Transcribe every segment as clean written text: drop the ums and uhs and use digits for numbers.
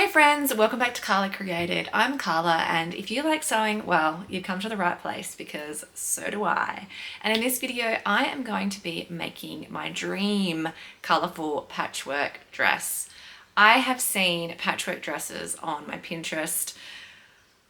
friends, welcome back to Karla Created. I'm Karla, and if you like sewing, well, you've come to the right place because so do I. And in this video, I am going to be making my dream colourful patchwork dress. I have seen patchwork dresses on my Pinterest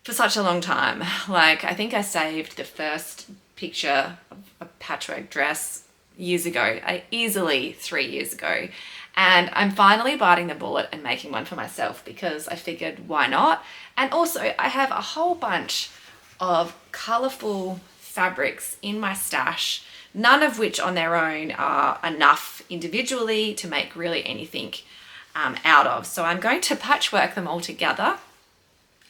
for such a long time. Like, I think I saved the first picture of a patchwork dress years ago, easily 3 years ago. And I'm finally biting the bullet and making one for myself because I figured why not? And also I have a whole bunch of colourful fabrics in my stash, none of which on their own are enough individually to make really anything out of. So I'm going to patchwork them all together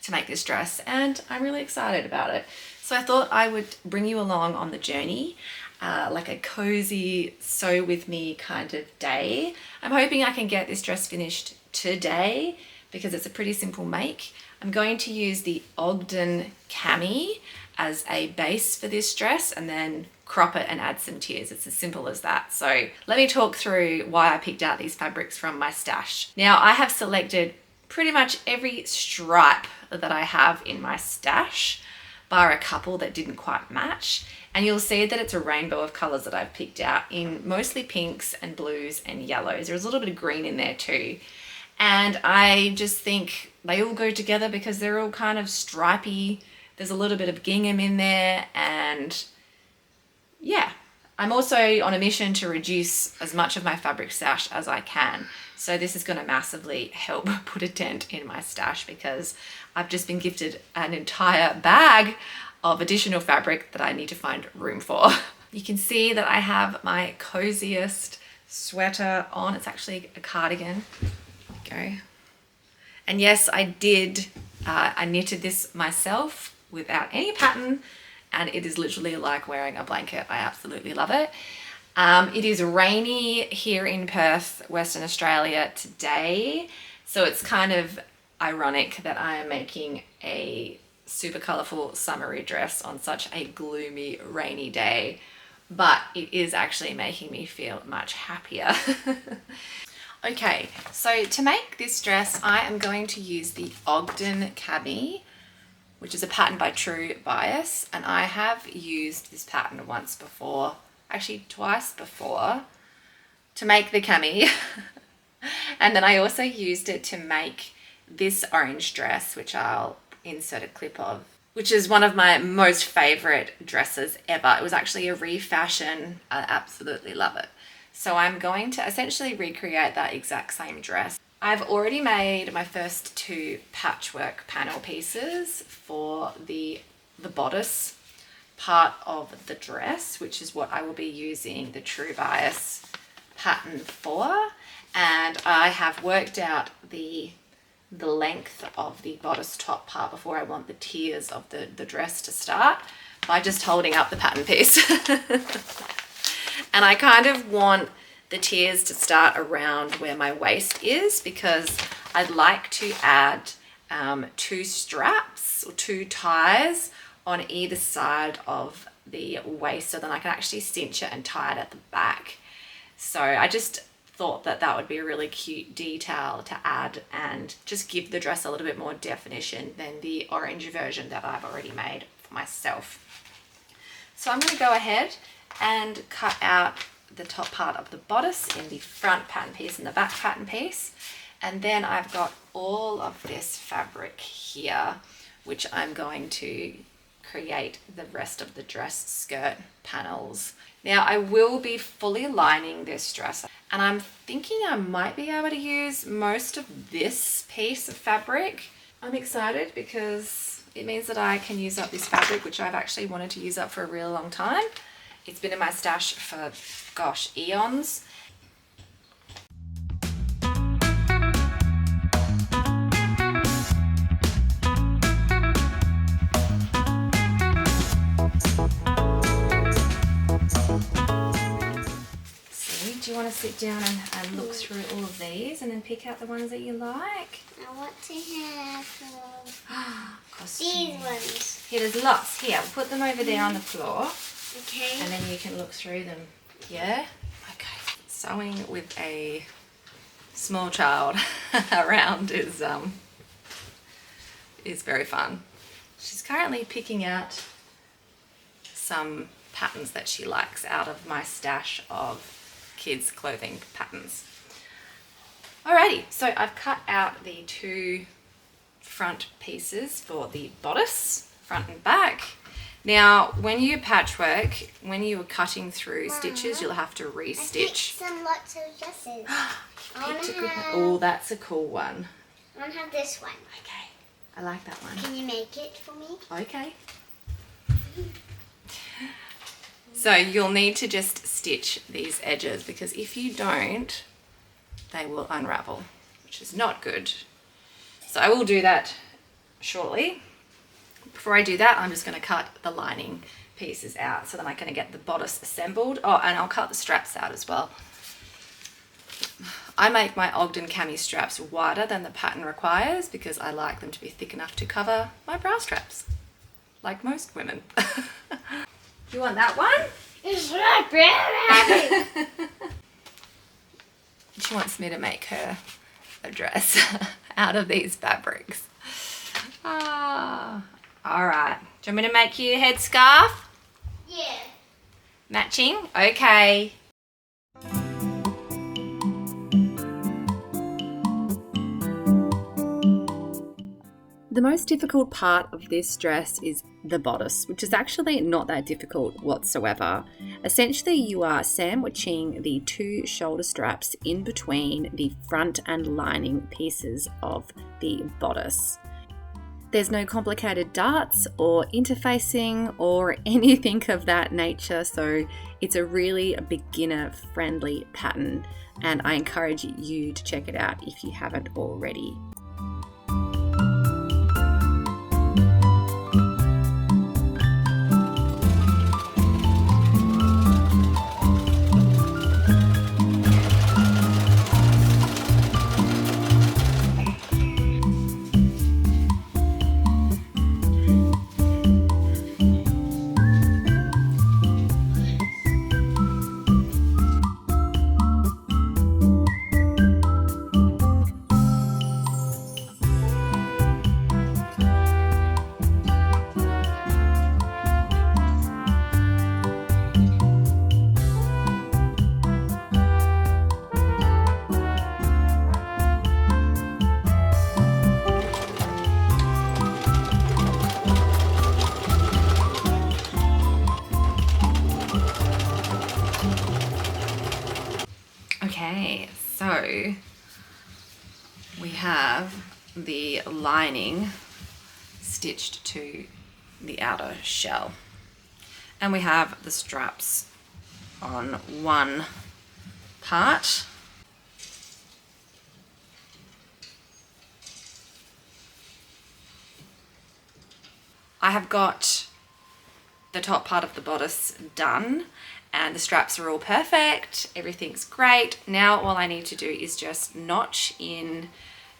to make this dress, and I'm really excited about it. So I thought I would bring you along on the journey. Like a cozy sew with me kind of day. I'm hoping I can get this dress finished today because it's a pretty simple make. I'm going to use the Ogden Cami as a base for this dress and then crop it and add some tiers. It's as simple as that. So let me talk through why I picked out these fabrics from my stash. Now I have selected pretty much every stripe that I have in my stash, bar a couple that didn't quite match. And you'll see that it's a rainbow of colors that I've picked out in mostly pinks and blues and yellows. There's a little bit of green in there too. And I just think they all go together because they're all kind of stripy. There's a little bit of gingham in there, and yeah. I'm also on a mission to reduce as much of my fabric stash as I can. So this is going to massively help put a dent in my stash because I've just been gifted an entire bag of additional fabric that I need to find room for. You can see that I have my coziest sweater on. It's actually a cardigan. There we go. And yes, I knitted this myself without any pattern, and it is literally like wearing a blanket. I absolutely love it. It is rainy here in Perth, Western Australia today. So it's kind of ironic that I am making a super colourful summery dress on such a gloomy, rainy day, but it is actually making me feel much happier. Okay, so to make this dress, I am going to use the Ogden Cami, which is a pattern by True Bias, and I have used this pattern once before, actually twice before, to make the cami. And then I also used it to make this orange dress, which I'll insert a clip of, which is one of my most favorite dresses ever. It was actually a refashion. I absolutely love it. So I'm going to essentially recreate that exact same dress. I've already made my first 2 patchwork panel pieces for the bodice part of the dress, which is what I will be using the True Bias pattern for. And I have worked out the length of the bodice top part before I want the tiers of the dress to start by just holding up the pattern piece. And I kind of want the tiers to start around where my waist is because I'd like to add 2 straps or 2 ties on either side of the waist so then I can actually cinch it and tie it at the back. So I just thought that that would be a really cute detail to add and just give the dress a little bit more definition than the orange version that I've already made for myself. So I'm going to go ahead and cut out the top part of the bodice in the front pattern piece and the back pattern piece. And then I've got all of this fabric here, which I'm going to create the rest of the dress skirt panels. Now I will be fully lining this dress, and I'm thinking I might be able to use most of this piece of fabric. I'm excited because it means that I can use up this fabric, which I've actually wanted to use up for a really long time. It's been in my stash for, gosh, eons. Do you want to sit down and look through all of these and then pick out the ones that you like? I want to have Costume. these ones. Here, there's lots. Here, we'll put them over there on the floor. Okay. And then you can look through them. Yeah? Okay. Sewing with a small child around is is very fun. She's currently picking out some patterns that she likes out of my stash of kids' clothing patterns. Alrighty, so I've cut out the two front pieces for the bodice, front and back. Now, when you patchwork, when you are cutting through stitches, you'll have to I picked re-stitch. some lots of dresses. Oh, that's a cool one. I want to have this one. Okay, I like that one. Can you make it for me? Okay. So you'll need to just stitch these edges because if you don't, they will unravel, which is not good. So I will do that shortly. Before I do that, I'm just going to cut the lining pieces out so then I can get the bodice assembled. Oh, and I'll cut the straps out as well. I make my Ogden Cami straps wider than the pattern requires because I like them to be thick enough to cover my bra straps, like most women. Do you want that one? It's like rabbit. She wants me to make her a dress out of these fabrics. Ah, all right. Do you want me to make you a headscarf? Yeah. Matching? Okay. The most difficult part of this dress is the bodice, which is actually not that difficult whatsoever. Essentially, you are sandwiching the two shoulder straps in between the front and lining pieces of the bodice. There's no complicated darts or interfacing or anything of that nature, so it's a really beginner-friendly pattern, and I encourage you to check it out if you haven't already. Okay, so we have the lining stitched to the outer shell, and we have the straps on one part. I have got the top part of the bodice done and the straps are all perfect, everything's great. Now all I need to do is just notch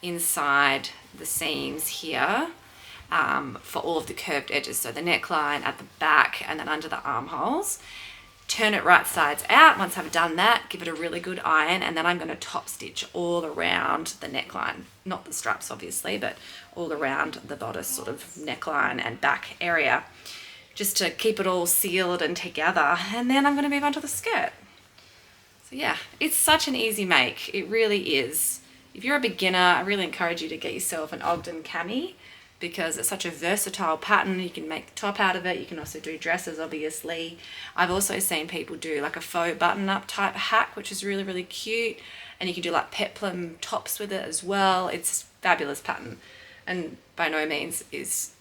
inside the seams here for all of the curved edges, so the neckline at the back and then under the armholes. Turn it right sides out. Once I've done that, give it a really good iron, and then I'm going to top stitch all around the neckline, not the straps obviously, but all around the bodice sort of neckline and back area, just to keep it all sealed and together. And then I'm going to move on to the skirt. So yeah, it's such an easy make. It really is. If you're a beginner, I really encourage you to get yourself an Ogden Cami because it's such a versatile pattern. You can make the top out of it. You can also do dresses, obviously. I've also seen people do like a faux button-up type hack, which is really, really cute. And you can do like peplum tops with it as well. It's a fabulous pattern. And by no means is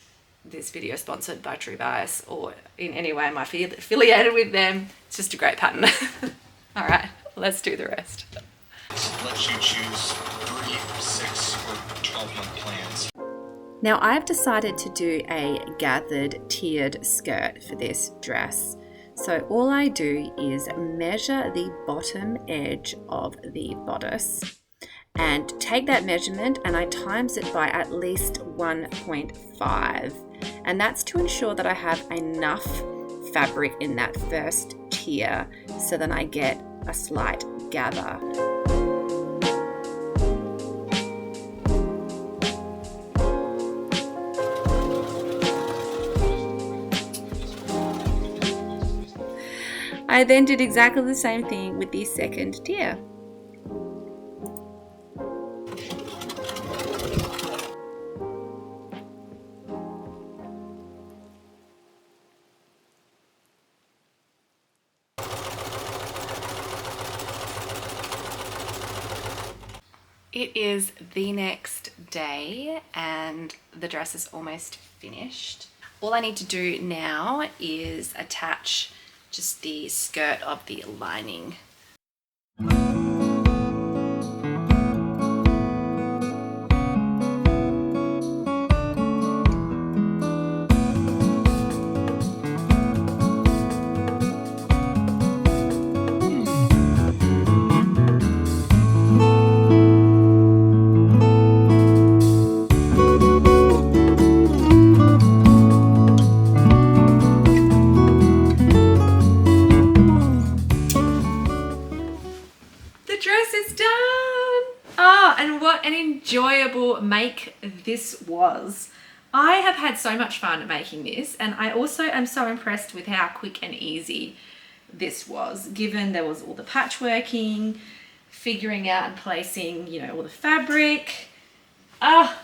this video sponsored by True Bias or in any way am I affiliated with them. It's just a great pattern. All right, let's do the rest. Lets you choose 3, 6, or 12-month plans. Now I've decided to do a gathered tiered skirt for this dress. So all I do is measure the bottom edge of the bodice and take that measurement and I times it by at least 1.5. And that's to ensure that I have enough fabric in that first tier so then I get a slight gather. I then did exactly the same thing with the second tier. It is the next day and the dress is almost finished. All I need to do now is attach just the skirt of the lining. An enjoyable make this was. I have had so much fun making this, and I also am so impressed with how quick and easy this was, given there was all the patchworking, figuring out and placing, you know, all the fabric. I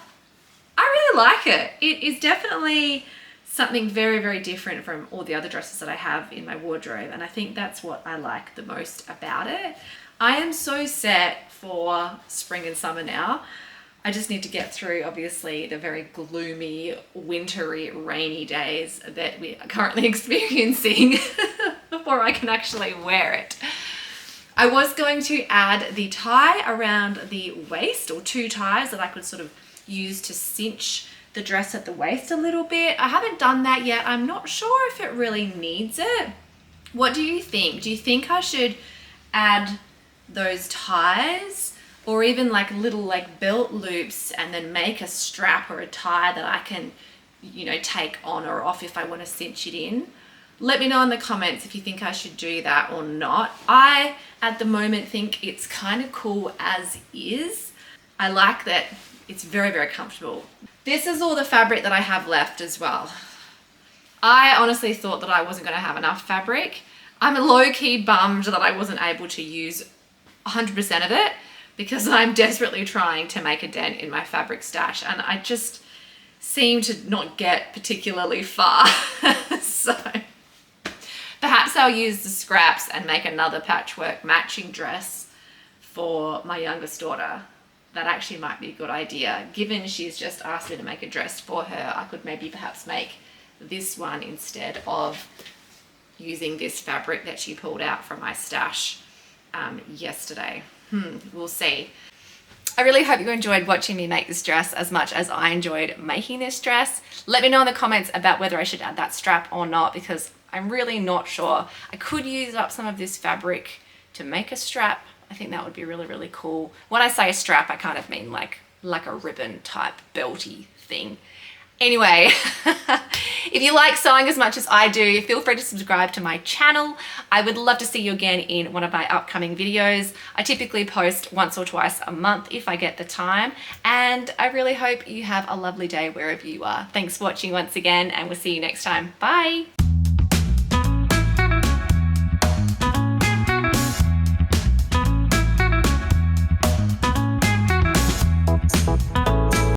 really like it. It is definitely something very, very different from all the other dresses that I have in my wardrobe, and I think that's what I like the most about it. I am so set for spring and summer now. I just need to get through, obviously, the very gloomy, wintry, rainy days that we are currently experiencing before I can actually wear it. I was going to add the tie around the waist, or 2 ties that I could sort of use to cinch the dress at the waist a little bit. I haven't done that yet. I'm not sure if it really needs it. What do you think? Do you think I should add those ties, or even like little like belt loops, and then make a strap or a tie that I can, you know, take on or off if I want to cinch it in? Let me know in the comments if you think I should do that or not. I, at the moment, think it's kind of cool as is. I like that it's very, very comfortable. This is all the fabric that I have left as well. I honestly thought that I wasn't going to have enough fabric. I'm low-key bummed that I wasn't able to use 100% of it, because I'm desperately trying to make a dent in my fabric stash, and I just seem to not get particularly far. So perhaps I'll use the scraps and make another patchwork matching dress for my youngest daughter. That actually might be a good idea. Given she's just asked me to make a dress for her, I could maybe perhaps make this one instead of using this fabric that she pulled out from my stash yesterday. We'll see. I really hope you enjoyed watching me make this dress as much as I enjoyed making this dress. Let me know in the comments about whether I should add that strap or not, because I'm really not sure. I could use up some of this fabric to make a strap. I think that would be really, really cool. When I say a strap, I kind of mean like a ribbon type belty thing. Anyway, if you like sewing as much as I do, feel free to subscribe to my channel. I would love to see you again in one of my upcoming videos. I typically post once or twice a month if I get the time, and I really hope you have a lovely day wherever you are. Thanks for watching once again, and we'll see you next time. Bye.